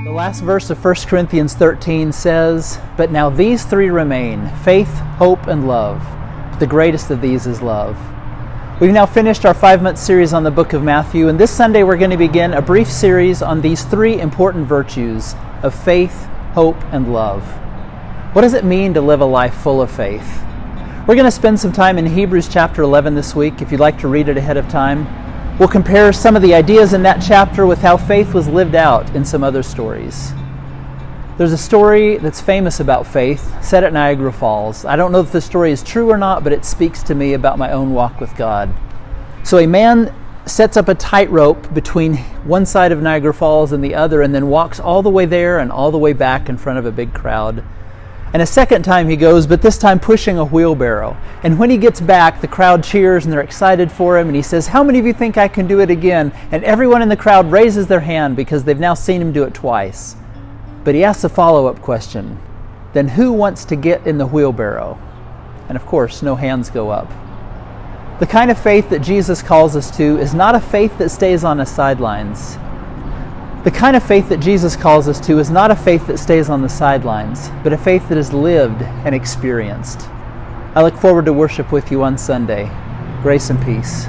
The last verse of 1 Corinthians 13 says, "But now these three remain, faith, hope, and love. But the greatest of these is love." We've now finished our 5-month series on the book of Matthew, and this Sunday we're going to begin a brief series on these three important virtues of faith, hope, and love. What does it mean to live a life full of faith? We're going to spend some time in Hebrews chapter 11 this week, if you'd like to read it ahead of time. We'll compare some of the ideas in that chapter with how faith was lived out in some other stories. There's a story that's famous about faith, set at Niagara Falls. I don't know if the story is true or not, but it speaks to me about my own walk with God. So a man sets up a tightrope between one side of Niagara Falls and the other, and then walks all the way there and all the way back in front of a big crowd. And a second time he goes, but this time pushing a wheelbarrow. And when he gets back, the crowd cheers and they're excited for him. And he says, "How many of you think I can do it again?" And everyone in the crowd raises their hand because they've now seen him do it twice. But he asks a follow-up question. Then who wants to get in the wheelbarrow? And of course, no hands go up. The kind of faith that Jesus calls us to is not a faith that stays on the sidelines. The kind of faith that Jesus calls us to is not a faith that stays on the sidelines, but a faith that is lived and experienced. I look forward to worship with you on Sunday. Grace and peace.